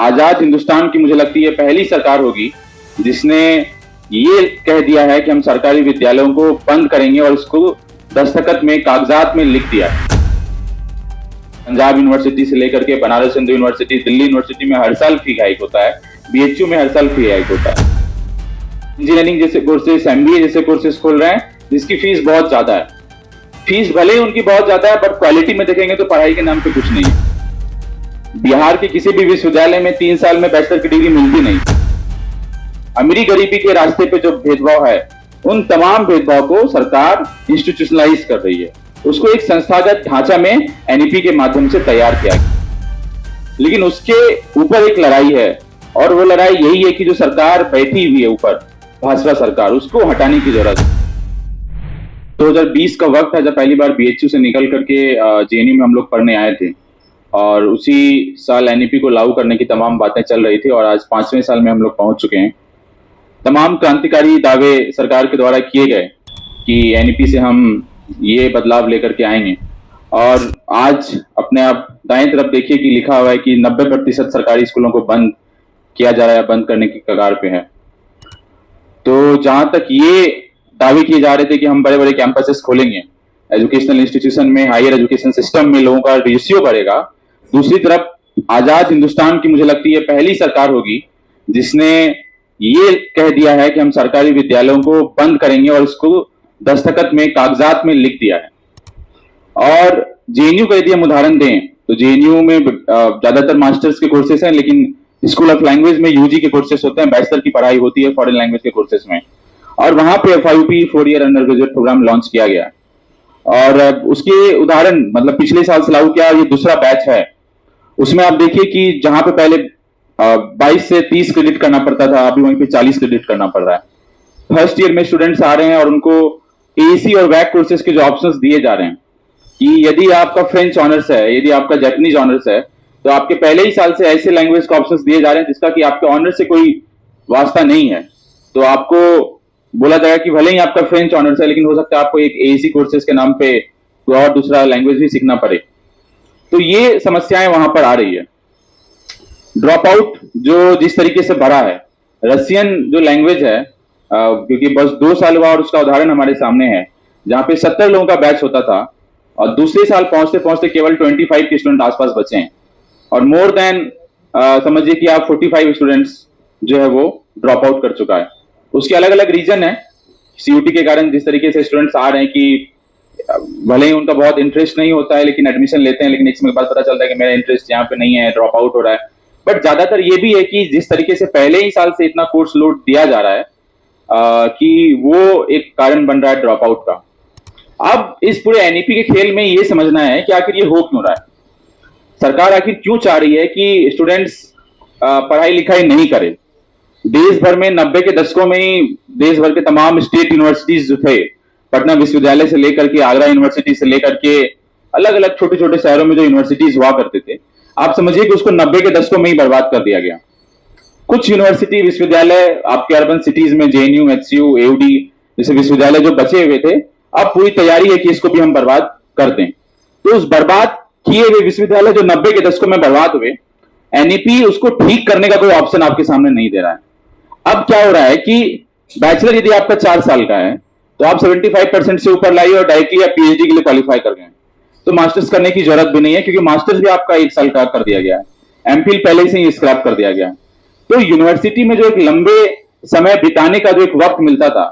आजाद हिंदुस्तान की मुझे लगती है पहली सरकार होगी जिसने ये कह दिया है कि हम सरकारी विद्यालयों को बंद करेंगे और इसको दस्तखत में कागजात में लिख दिया है। पंजाब यूनिवर्सिटी से लेकर के बनारस हिंदू यूनिवर्सिटी, दिल्ली यूनिवर्सिटी में हर साल फी हाइक होता है, बीएचयू में हर साल फी हाइक होता है। इंजीनियरिंग जैसे कोर्सेज, एमबीए जैसे कोर्सेज खोल रहे हैं जिसकी फीस बहुत ज्यादा है। फीस भले ही उनकी बहुत ज्यादा है बट क्वालिटी में देखेंगे तो पढ़ाई के नाम पे कुछ नहीं है। बिहार के किसी भी विश्वविद्यालय में 3 साल में बैचलर की डिग्री मिलती नहीं। अमीरी गरीबी के रास्ते पे जो भेदभाव है उन तमाम भेदभाव को सरकार इंस्टीट्यूशनलाइज कर रही है, उसको एक संस्थागत ढांचा में एनईपी के माध्यम से तैयार किया गया। लेकिन उसके ऊपर एक लड़ाई है और वो लड़ाई यही है कि जो सरकार बैठी हुई है ऊपर, भाजपा सरकार, उसको हटाने की जरूरत है। 2020 का वक्त है जब पहली बार बीएचयू से निकल करके जेएनयू में हम लोग पढ़ने आए थे और उसी साल एनईपी को लागू करने की तमाम बातें चल रही थी और आज 5वें साल में हम लोग पहुंच चुके हैं। तमाम क्रांतिकारी दावे सरकार के द्वारा किए गए कि एनईपी से हम ये बदलाव लेकर के आएंगे और आज अपने आप दाएं तरफ देखिए कि लिखा हुआ है कि 90% सरकारी स्कूलों को बंद किया जा रहा है, बंद करने की कगार पे है। तो जहां तक ये दावे किए जा रहे थे कि हम बड़े बड़े कैंपसेस खोलेंगे, एजुकेशनल इंस्टीट्यूशन में, हायर एजुकेशन सिस्टम में लोगों का रेशियो बढ़ेगा, दूसरी तरफ आजाद हिंदुस्तान की मुझे लगती है पहली सरकार होगी जिसने ये कह दिया है कि हम सरकारी विद्यालयों को बंद करेंगे और इसको दस्तखत में कागजात में लिख दिया है। और जेएनयू का यदि हम उदाहरण दें तो जेएनयू में ज्यादातर मास्टर्स के कोर्सेस हैं, लेकिन स्कूल ऑफ लैंग्वेज में यूजी के कोर्सेस होते हैं, बैचलर की पढ़ाई होती है फॉरेन लैंग्वेज के कोर्सेस में, और वहां पे FIUP 4 year undergraduate program launch किया गया और उसके उदाहरण मतलब पिछले साल से लागू किया, ये दूसरा बैच है। उसमें आप देखिए कि जहां पे पहले 22 से 30 क्रेडिट करना पड़ता था, अभी वहीं पे 40 क्रेडिट करना पड़ रहा है। फर्स्ट ईयर में स्टूडेंट्स आ रहे हैं और उनको एसी और वैक कोर्सेज के जो ऑप्शंस दिए जा रहे हैं कि यदि आपका फ्रेंच ऑनर्स है, यदि आपका जापानीज ऑनर्स है, तो आपके पहले ही साल से ऐसे लैंग्वेज के ऑप्शंस दिए जा रहे हैं जिसका कि आपके ऑनर्स से कोई वास्ता नहीं है। तो आपको बोला जाएगा कि भले ही आपका फ्रेंच ऑनर्स है लेकिन हो सकता है आपको एक एसी कोर्सेज के नाम पे कोई और दूसरा लैंग्वेज भी सीखना पड़े। तो ये समस्याएं वहां पर आ रही है। ड्रॉप आउट जो जिस तरीके से बढ़ा है, रशियन जो लैंग्वेज है, क्योंकि बस 2 साल हुआ और उसका उदाहरण हमारे सामने है, जहां पे 70 लोगों का बैच होता था और दूसरे साल पहुंचते पहुंचते केवल 25 के स्टूडेंट आसपास बचे हैं और मोर देन समझिए कि आप 45 स्टूडेंट्स जो है वो ड्रॉप आउट कर चुका है। उसके अलग अलग रीजन है। सीयूटी के कारण जिस तरीके से स्टूडेंट्स आ रहे हैं कि भले ही उनका बहुत इंटरेस्ट नहीं होता है लेकिन एडमिशन लेते हैं, लेकिन एक समय बाद पता चलता है कि मेरा इंटरेस्ट यहाँ पे नहीं है, ड्रॉप आउट हो रहा है। बट ज्यादातर ये भी है कि जिस तरीके से पहले ही साल से इतना कोर्स लोड दिया जा रहा है कि वो एक कारण बन रहा है ड्रॉप आउट का। अब इस पूरे एनईपी के खेल में ये समझना है कि आखिर ये हो क्यों रहा है, सरकार आखिर क्यों चाह रही है कि स्टूडेंट्स पढ़ाई लिखाई नहीं करें। देश भर में 90 के दशकों में ही देश भर के तमाम स्टेट यूनिवर्सिटीज जो थे, पटना विश्वविद्यालय से लेकर के आगरा यूनिवर्सिटी से लेकर के अलग अलग छोटे छोटे शहरों में जो यूनिवर्सिटीज हुआ करते थे, आप समझिए कि उसको 90 के दशकों में ही बर्बाद कर दिया गया। कुछ यूनिवर्सिटी विश्वविद्यालय आपके अर्बन सिटीज में जेएनयू, एचसीयू, एयूडी जैसे विश्वविद्यालय जो बचे हुए थे, अब पूरी तैयारी है कि इसको भी हम बर्बाद कर दें। तो उस बर्बाद किए हुए विश्वविद्यालय जो 90 के दशकों में बर्बाद हुए, एनईपी उसको ठीक करने का कोई ऑप्शन आपके सामने नहीं दे रहा है। अब क्या हो रहा है कि बैचलर यदि आपका 4 साल का है तो आप 75% से ऊपर लाइए और डायरेक्टली आप पीएचडी के लिए क्वालिफाई कर गए, तो मास्टर्स करने की जरूरत भी नहीं है क्योंकि मास्टर्स भी आपका 1 साल का कर दिया गया है, एमफिल पहले से ही स्क्रैप कर दिया गया है। तो यूनिवर्सिटी में जो एक लंबे समय बिताने का जो एक वक्त मिलता था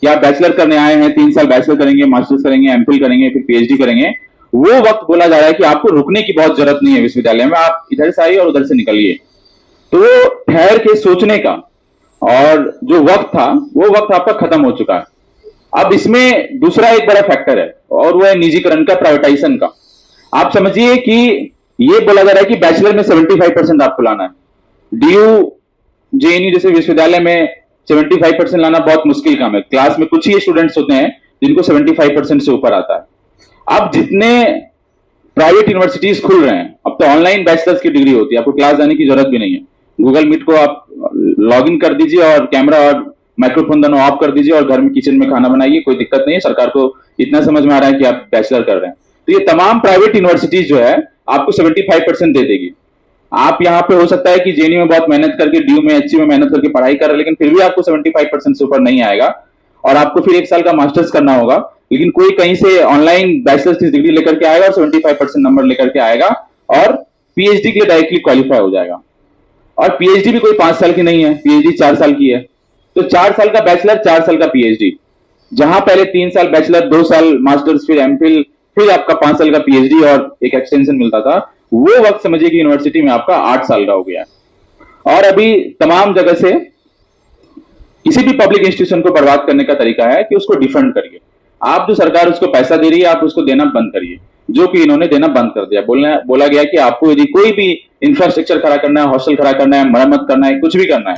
कि आप बैचलर करने आए हैं, 3 साल बैचलर करेंगे, मास्टर्स करेंगे, एमफिल करेंगे, फिर पीएचडी करेंगे, वो वक्त बोला जा रहा है कि आपको रुकने की बहुत जरूरत नहीं है विश्वविद्यालय में, आप इधर से आइए और उधर से निकलिए। तो ठहर के सोचने का और जो वक्त था वो वक्त आपका खत्म हो चुका है। अब इसमें दूसरा एक बड़ा फैक्टर है और वो है निजीकरण का, प्राइवेटाइजेशन का। आप समझिए कि ये बोला जा रहा है कि बैचलर में 75% आपको लाना है, डीयू जेएनयू जैसे विश्वविद्यालय में 75% लाना बहुत मुश्किल काम है। क्लास में कुछ ही स्टूडेंट्स होते हैं जिनको 75% से ऊपर आता है। अब जितने प्राइवेट यूनिवर्सिटीज खुल रहे हैं, अब तो ऑनलाइन बैचलर्स की डिग्री होती है, आपको क्लास जाने की जरूरत भी नहीं है। गूगल मीट को आप लॉग इन कर दीजिए और कैमरा और माइक्रोफोन दोनों ऑफ कर दीजिए और घर में किचन में खाना बनाइए, कोई दिक्कत नहीं है। सरकार को इतना समझ में आ रहा है कि आप बैचलर कर रहे हैं, तो ये तमाम प्राइवेट यूनिवर्सिटीज जो है आपको 75% दे देगी। आप यहाँ पे हो सकता है कि जेएनयू में बहुत मेहनत करके, डीयू में, एचयू में मेहनत करके पढ़ाई कर रहे हैं, लेकिन फिर भी आपको 75% से ऊपर नहीं आएगा और आपको फिर 1 साल का मास्टर्स करना होगा। लेकिन कोई कहीं से ऑनलाइन बैचलर्स की डिग्री लेकर के आएगा और 75% नंबर लेकर के आएगा और पीएचडी के लिए डायरेक्टली क्वालिफाई हो जाएगा। और पीएचडी भी कोई 5 साल की नहीं है, पीएचडी 4 साल की है। तो 4 साल का बैचलर, 4 साल का पीएचडी, जहां पहले 3 साल बैचलर, 2 साल मास्टर्स, फिर एमफिल, फिर आपका 5 साल का पीएचडी और एक एक्सटेंशन मिलता था, वो वक्त समझिए कि यूनिवर्सिटी में आपका 8 साल का हो गया है। और अभी तमाम जगह से किसी भी पब्लिक इंस्टीट्यूशन को बर्बाद करने का तरीका है कि उसको डिफंड करिए। आप जो सरकार उसको पैसा दे रही है, आप उसको देना बंद करिए, जो कि इन्होंने देना बंद कर दिया। बोला गया कि आपको यदि कोई भी इंफ्रास्ट्रक्चर खड़ा करना है, हॉस्टल खड़ा करना है, मरम्मत करना है, कुछ भी करना है,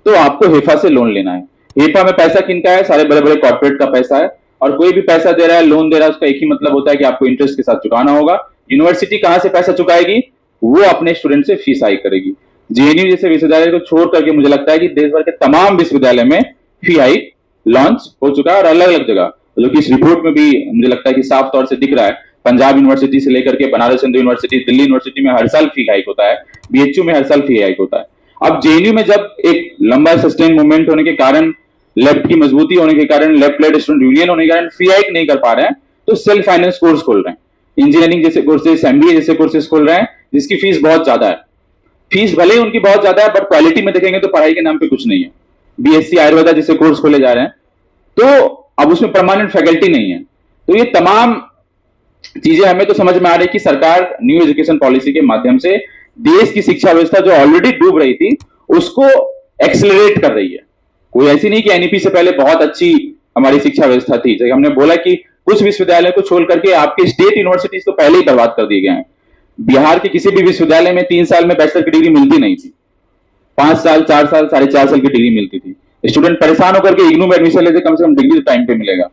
तो आपको हेफा से लोन लेना है। हेफा में पैसा किनका है? सारे बड़े बड़े कॉर्पोरेट का पैसा है। और कोई भी पैसा दे रहा है, लोन दे रहा है, उसका एक ही मतलब होता है कि आपको इंटरेस्ट के साथ चुकाना होगा। यूनिवर्सिटी कहां से पैसा चुकाएगी? वो अपने स्टूडेंट से फीस हाइक करेगी। जेएनयू जैसे विश्वविद्यालय को छोड़ करके मुझे लगता है कि देश भर के तमाम विश्वविद्यालय में फी हाइक लॉन्च हो चुका है और अलग अलग जगह, जो कि इस रिपोर्ट में भी मुझे लगता है कि साफ तौर से दिख रहा है। पंजाब यूनिवर्सिटी से लेकर के बनारस हिंदू यूनिवर्सिटी, दिल्ली यूनिवर्सिटी में हर साल फी हाइक होता है, बीएचयू में हर साल फी हाइक होता है। अब जेएनयू में जब एक लंबा सस्टेन मूवमेंट होने के कारण, लेफ्ट की मजबूती होने के कारण, लेफ्ट लेड स्टूडेंट यूनियन होने के कारण फी हाइक नहीं कर पा रहे हैं, तो सेल्फ फाइनेंस कोर्स खोल रहे हैं, इंजीनियरिंग जैसे कोर्सेज, एमबीए जैसे कोर्सेज खोल रहे हैं, जिसकी फीस बहुत ज्यादा है। फीस भले ही उनकी बहुत ज्यादा है, बट क्वालिटी में देखेंगे तो पढ़ाई के नाम पे कुछ नहीं है। बीएससी आयुर्वेदा जैसे कोर्स खोले जा रहे हैं, तो अब उसमें परमानेंट फैकल्टी नहीं है। तो ये तमाम चीजें हमें तो समझ में आ रही कि सरकार न्यू एजुकेशन पॉलिसी के माध्यम से देश की शिक्षा व्यवस्था जो ऑलरेडी डूब रही थी, उसको एक्सेलरेट कर रही है। कोई ऐसी नहीं कि एनईपी से पहले बहुत अच्छी हमारी शिक्षा व्यवस्था थी। जैसे हमने बोला कि कुछ विश्वविद्यालय को छोड़ करके आपके स्टेट यूनिवर्सिटीज तो पहले ही बर्बाद कर दिए गए हैं। बिहार के किसी भी विश्वविद्यालय में 3 साल में बैचलर की डिग्री मिलती नहीं थी, 5 साल, 4 साल, 4.5 साल की डिग्री मिलती थी। स्टूडेंट परेशान होकर के इग्नू में एडमिशन लेते, कम से कम डिग्री टाइम पे मिलेगा।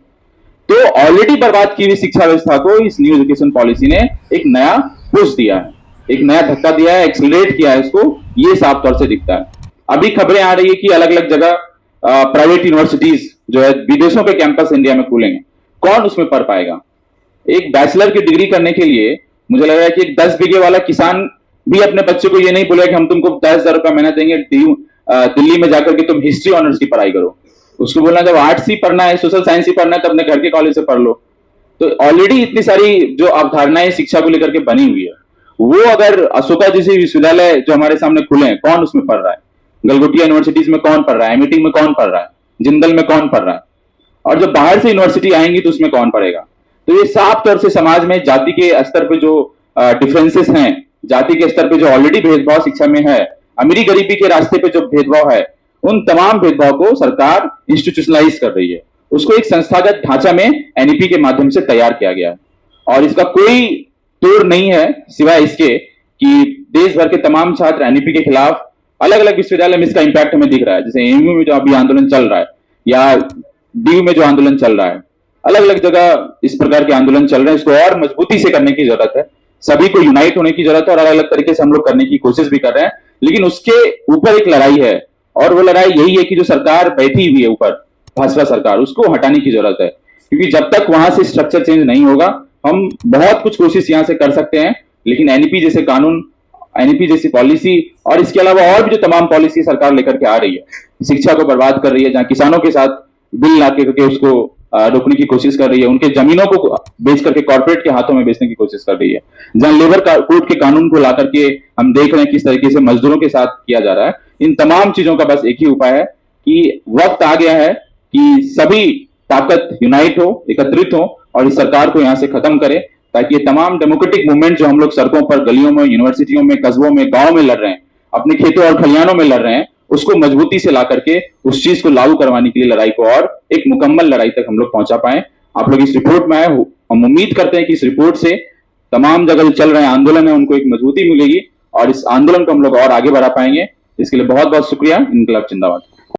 तो ऑलरेडी बर्बाद की हुई शिक्षा व्यवस्था को इस न्यू एजुकेशन पॉलिसी ने एक नया पुश दिया है, एक नया धक्का दिया है, एक्सीलरेट किया है इसको, ये साफ तौर से दिखता है। अभी खबरें आ रही है कि अलग अलग जगह प्राइवेट यूनिवर्सिटीज जो है, विदेशों के कैंपस इंडिया में खुलेंगे। कौन उसमें पढ़ पाएगा? एक बैचलर की डिग्री करने के लिए मुझे लग रहा है कि एक 10 बीघे वाला किसान भी अपने बच्चे को ये नहीं बोलेगा कि हम तुमको 10,000 रुपया महीना देंगे, दिल्ली में जाकर के तुम हिस्ट्री ऑनर्स की पढ़ाई करो। उसको बोलना जब आर्ट्स ही पढ़ना है, सोशल साइंस ही पढ़ना है, तो अपने घर के कॉलेज से पढ़ लो। तो ऑलरेडी इतनी सारी जो अवधारणाएं शिक्षा को लेकर के बनी हुई है, वो अगर अशोका जैसे विश्वविद्यालय जो हमारे सामने खुले हैं, कौन उसमें पढ़ रहा है? गलगोटिया यूनिवर्सिटीज में कौन पढ़ रहा है? एमआईटी में कौन पढ़ रहा है? जिंदल में कौन पढ़ रहा है? और जब बाहर से यूनिवर्सिटी आएंगी तो उसमें कौन पढ़ेगा? तो ये साफ तौर से समाज में जाति के स्तर पे जो डिफरेंसेस हैं, जाति के स्तर पे जो ऑलरेडी भेदभाव शिक्षा में है, अमीरी गरीबी के रास्ते पे जो भेदभाव है, उन तमाम भेदभाव को सरकार इंस्टीट्यूशनलाइज कर रही है। उसको एक संस्थागत ढांचा में एनईपी के माध्यम से तैयार किया गया है और इसका कोई तोड़ नहीं है सिवाय इसके कि देश भर के तमाम छात्र एनईपी के खिलाफ अलग अलग विश्वविद्यालय में इसका इंपैक्ट हमें दिख रहा है। जैसे एमयू में जो अभी आंदोलन चल रहा है या डीयू में जो आंदोलन चल रहा है, अलग अलग जगह इस प्रकार के आंदोलन चल रहे हैं। इसको और मजबूती से करने की जरूरत है, सभी को यूनाइट होने की जरूरत है और अलग अलग तरीके से हम लोग करने की कोशिश भी कर रहे हैं। लेकिन उसके ऊपर एक लड़ाई है और वो लड़ाई यही है कि जो सरकार बैठी हुई है ऊपर, भाजपा सरकार, उसको हटाने की जरूरत है। क्योंकि जब तक वहां से स्ट्रक्चर चेंज नहीं होगा, हम बहुत कुछ कोशिश यहां से कर सकते हैं, लेकिन एनईपी जैसे कानून, एनईपी जैसी पॉलिसी और इसके अलावा और भी जो तमाम पॉलिसी सरकार लेकर के आ रही है, शिक्षा को बर्बाद कर रही है, जहां किसानों के साथ बिल ला करके उसको रोकने की कोशिश कर रही है, उनके जमीनों को बेच करके कॉर्पोरेट के हाथों में बेचने की कोशिश कर रही है, जहां लेबर कोड के कानून को ला करके हम देख रहे हैं किस तरीके से मजदूरों के साथ किया जा रहा है। इन तमाम चीजों का बस एक ही उपाय है कि वक्त आ गया है कि सभी ताकत यूनाइट हो, एकत्रित हो और इस सरकार को यहां से खत्म करे, ताकि ये तमाम डेमोक्रेटिक मूवमेंट जो हम लोग सड़कों पर, गलियों में, यूनिवर्सिटियों में, कस्बों में, गांव में लड़ रहे हैं, अपने खेतों और खलिहानों में लड़ रहे हैं, उसको मजबूती से ला करके उस चीज को लागू करवाने के लिए लड़ाई को और एक मुकम्मल लड़ाई तक हम लोग पहुंचा पाए। आप लोग इस रिपोर्ट में आए, हम उम्मीद करते हैं कि इस रिपोर्ट से तमाम जगह चल रहे आंदोलन है उनको एक मजबूती मिलेगी और इस आंदोलन को हम लोग और आगे बढ़ा पाएंगे। इसके लिए बहुत बहुत शुक्रिया। इनकलाब जिंदाबाद।